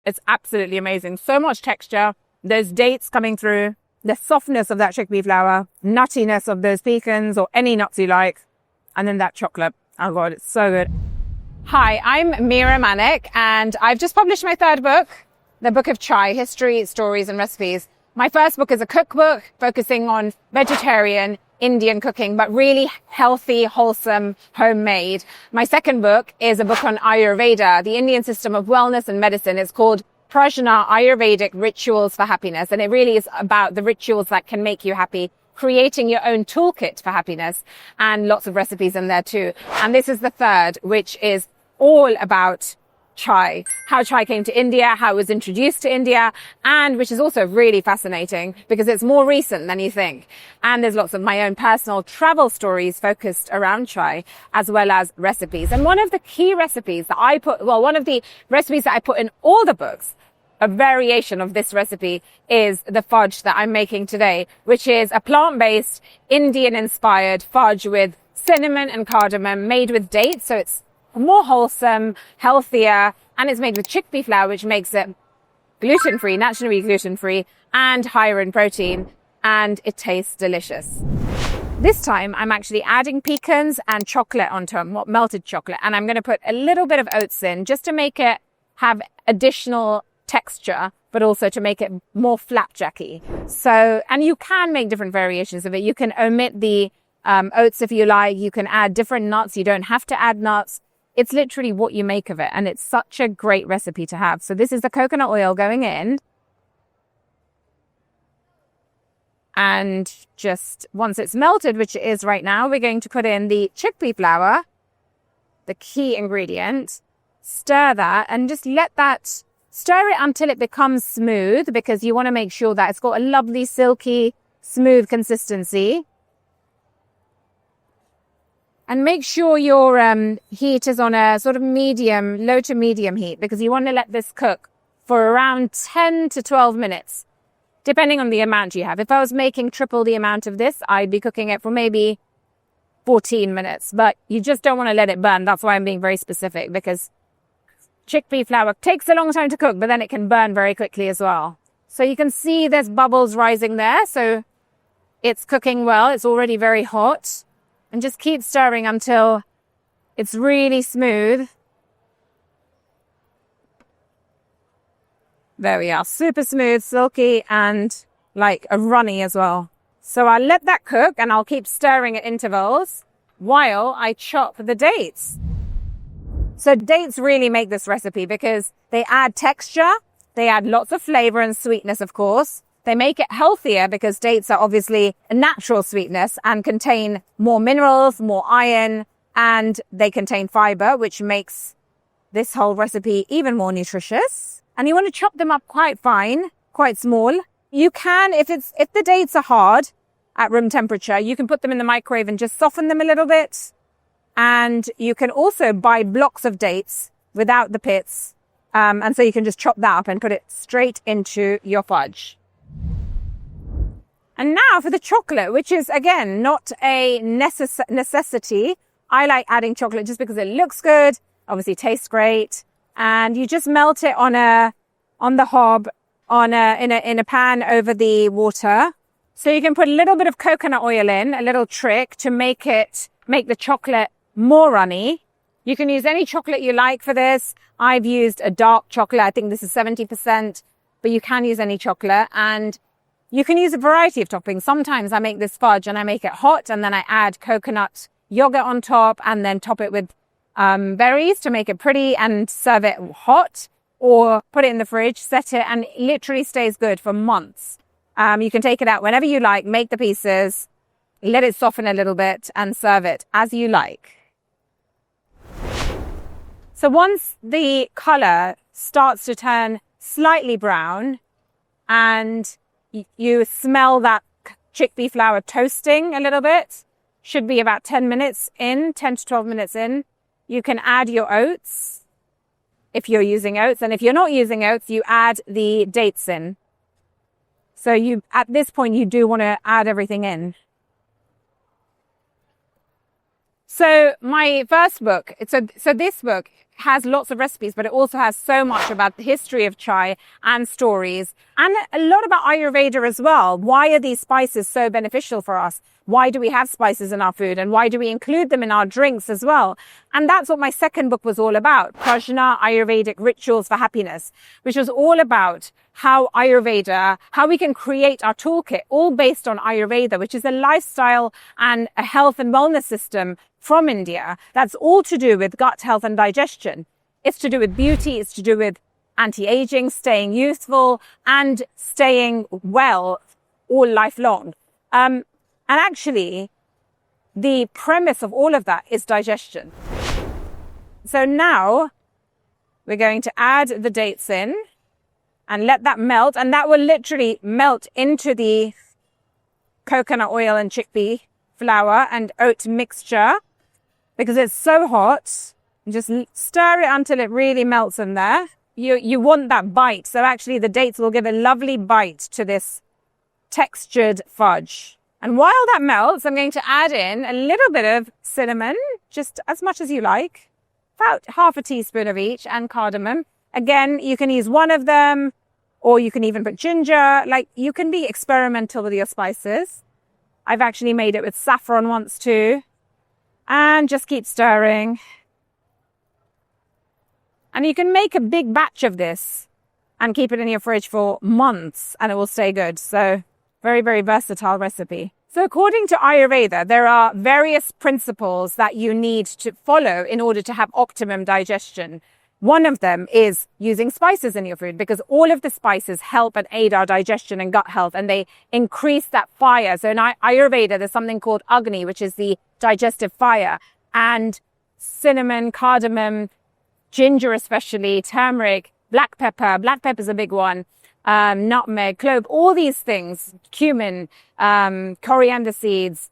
It's absolutely amazing. So much texture. There's dates coming through. The softness of that chickpea flour, nuttiness of those pecans or any nuts you like. And then that chocolate. Oh God, it's so good. Hi, I'm Mira Manek, and I've just published my third book, the Book of Chai, History, Stories and Recipes. My first book is a cookbook focusing on vegetarian Indian cooking, but really healthy, wholesome, homemade. My second book is a book on Ayurveda, the Indian system of wellness and medicine. It's called Prajna Ayurvedic Rituals for Happiness. And it really is about the rituals that can make you happy, creating your own toolkit for happiness, and lots of recipes in there too. And this is the third, which is all about chai, how chai came to India, how it was introduced to India, and which is also really fascinating because it's more recent than you think. And there's lots of my own personal travel stories focused around chai, as well as recipes. And one of the key recipes that one of the recipes that I put in all the books, a variation of this recipe, is the fudge that I'm making today, which is a plant-based, Indian-inspired fudge with cinnamon and cardamom made with dates. So it's more wholesome, healthier, and it's made with chickpea flour, which makes it gluten-free, naturally gluten-free, and higher in protein, and it tastes delicious. This time, I'm actually adding pecans and chocolate onto them, melted chocolate, and I'm going to put a little bit of oats in just to make it have additional texture, but also to make it more flapjacky. So, and you can make different variations of it. You can omit the oats if you like. You can add different nuts. You don't have to add nuts. It's literally what you make of it. And it's such a great recipe to have. So this is the coconut oil going in. And just once it's melted, which it is right now, we're going to put in the chickpea flour, the key ingredient, stir that, and just let that stir it until it becomes smooth, because you want to make sure that it's got a lovely, silky, smooth consistency. And make sure your heat is on a sort of medium, low to medium heat, because you want to let this cook for around 10 to 12 minutes, depending on the amount you have. If I was making triple the amount of this, I'd be cooking it for maybe 14 minutes. But you just don't want to let it burn. That's why I'm being very specific, because chickpea flour takes a long time to cook, but then it can burn very quickly as well. So you can see there's bubbles rising there. So it's cooking well. It's already very hot. And just keep stirring until it's really smooth. There we are. Super smooth, silky, and like a runny as well. So I'll let that cook and I'll keep stirring at intervals while I chop the dates. So dates really make this recipe because they add texture. They add lots of flavor and sweetness, of course. They make it healthier because dates are obviously a natural sweetness and contain more minerals, more iron, and they contain fiber, which makes this whole recipe even more nutritious. And you want to chop them up quite fine, quite small. You can, if the dates are hard at room temperature, you can put them in the microwave and just soften them a little bit. And you can also buy blocks of dates without the pits. And so you can just chop that up and put it straight into your fudge. And now for the chocolate, which is, again, not a necessity. I like adding chocolate just because it looks good, obviously tastes great. And you just melt it on the hob, in a pan over the water. So you can put a little bit of coconut oil in, a little trick to make the chocolate more runny. You can use any chocolate you like for this. I've used a dark chocolate. I think this is 70%, but you can use any chocolate. And you can use a variety of toppings. Sometimes I make this fudge and I make it hot and then I add coconut yogurt on top and then top it with berries to make it pretty and serve it hot, or put it in the fridge, set it, and it literally stays good for months. You can take it out whenever you like, make the pieces, let it soften a little bit and serve it as you like. So once the color starts to turn slightly brown and you smell that chickpea flour toasting a little bit, should be about 10 to 12 minutes in, you can add your oats if you're using oats. And if you're not using oats, you add the dates in. So at this point, you do want to add everything in. So my first book, so this book has lots of recipes, but it also has so much about the history of chai and stories, and a lot about Ayurveda as well. Why are these spices so beneficial for us? Why do we have spices in our food, and why do we include them in our drinks as well? And that's what my second book was all about, Prajna Ayurvedic Rituals for Happiness, which was all about how Ayurveda, how we can create our toolkit, all based on Ayurveda, which is a lifestyle and a health and wellness system from India. That's all to do with gut health and digestion. It's to do with beauty. It's to do with anti-aging, staying youthful, and staying well all lifelong. And actually, the premise of all of that is digestion. So now we're going to add the dates in and let that melt. And that will literally melt into the coconut oil and chickpea flour and oat mixture because it's so hot. Just stir it until it really melts in there. You want that bite. So actually the dates will give a lovely bite to this textured fudge. And while that melts, I'm going to add in a little bit of cinnamon, just as much as you like, about half a teaspoon of each, and cardamom. Again, you can use one of them, or you can even put ginger. Like, you can be experimental with your spices. I've actually made it with saffron once too. And just keep stirring. And you can make a big batch of this and keep it in your fridge for months and it will stay good. So very, very versatile recipe. So according to Ayurveda, there are various principles that you need to follow in order to have optimum digestion. One of them is using spices in your food, because all of the spices help and aid our digestion and gut health, and they increase that fire. So in Ayurveda, there's something called Agni, which is the digestive fire, and cinnamon, cardamom, ginger especially, turmeric, black pepper. Black pepper is a big one. Nutmeg, clove, all these things, cumin, coriander seeds,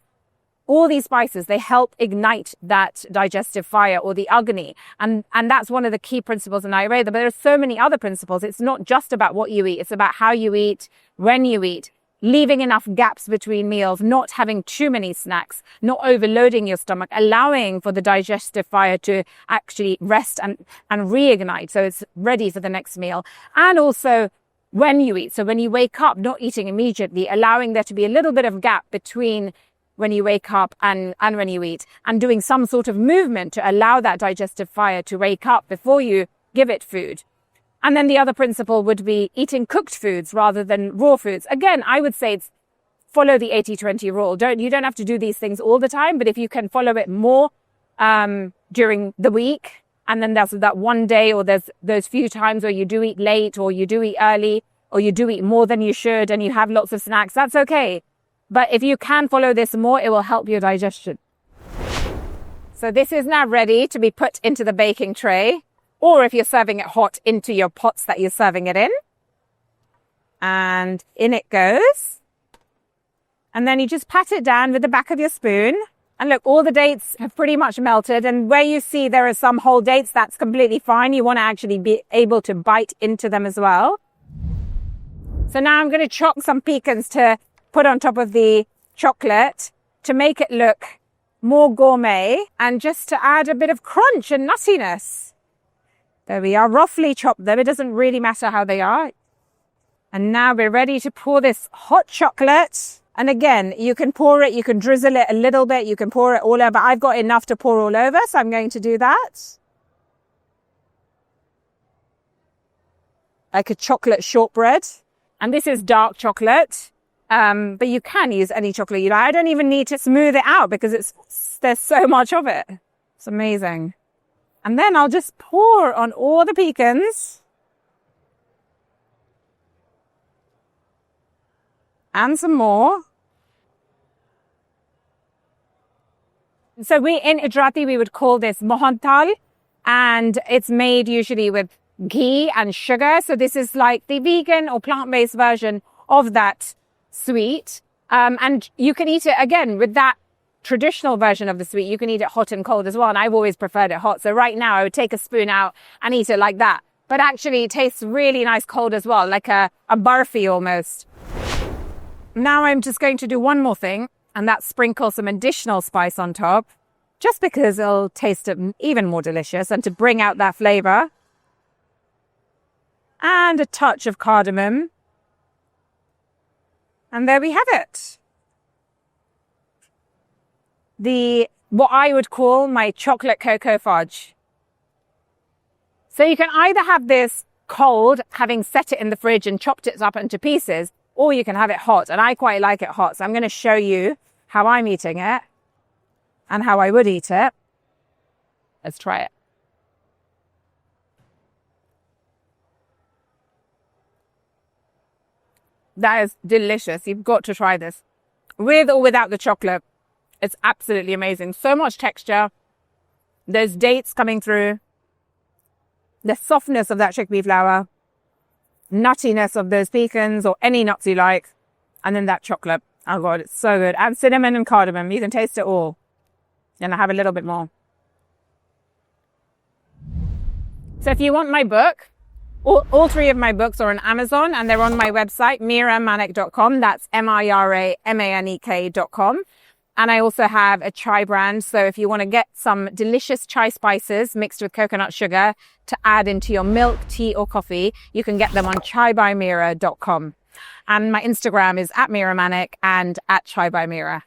all these spices, they help ignite that digestive fire, or the Agni. And that's one of the key principles in Ayurveda. But there are so many other principles. It's not just about what you eat. It's about how you eat, when you eat, leaving enough gaps between meals, not having too many snacks, not overloading your stomach, allowing for the digestive fire to actually rest and reignite so it's ready for the next meal. And also when you eat. So when you wake up, not eating immediately, allowing there to be a little bit of gap between when you wake up and when you eat, and doing some sort of movement to allow that digestive fire to wake up before you give it food. And then the other principle would be eating cooked foods rather than raw foods. Again, I would say it's follow the 80-20 rule. You don't have to do these things all the time, but if you can follow it more during the week, and then there's that one day, or there's those few times where you do eat late, or you do eat early, or you do eat more than you should, and you have lots of snacks, that's okay. But if you can follow this more, it will help your digestion. So this is now ready to be put into the baking tray, or if you're serving it hot, into your pots that you're serving it in. And in it goes. And then you just pat it down with the back of your spoon. And look, all the dates have pretty much melted. And where you see there are some whole dates, that's completely fine. You want to actually be able to bite into them as well. So now I'm going to chop some pecans to put on top of the chocolate to make it look more gourmet, and just to add a bit of crunch and nuttiness. There we are, roughly chop them. It doesn't really matter how they are. And now we're ready to pour this hot chocolate. And again, you can pour it, you can drizzle it a little bit, you can pour it all over. I've got enough to pour all over, so I'm going to do that. Like a chocolate shortbread. And this is dark chocolate. But you can use any chocolate you like. I don't even need to smooth it out because there's so much of it. It's amazing. And then I'll just pour on all the pecans. And some more. So in Gujarati, we would call this Mohanthar, and it's made usually with ghee and sugar. So this is like the vegan or plant-based version of that sweet. And you can eat it again with that traditional version of the sweet. You can eat it hot and cold as well. And I've always preferred it hot. So right now I would take a spoon out and eat it like that. But actually it tastes really nice cold as well, like a barfi almost. Now I'm just going to do one more thing, and that's sprinkle some additional spice on top. just because it'll taste even more delicious, and to bring out that flavor. And a touch of cardamom. And there we have it. What I would call my chocolate cocoa fudge. So you can either have this cold, having set it in the fridge and chopped it up into pieces, or you can have it hot. And I quite like it hot. So I'm going to show you how I'm eating it and how I would eat it. Let's try it. That is delicious. You've got to try this. With or without the chocolate. It's absolutely amazing. So much texture. There's dates coming through. The softness of that chickpea flour. Nuttiness of those pecans or any nuts you like. And then that chocolate. Oh God, it's so good. And cinnamon and cardamom. You can taste it all. And I have a little bit more. So if you want my book, all three of my books are on Amazon and they're on my website, miramanek.com. That's miramanek.com. And I also have a chai brand. So if you want to get some delicious chai spices mixed with coconut sugar to add into your milk, tea, or coffee, you can get them on chaibymira.com. And my Instagram is @Mira Manek and @ChaiByMira.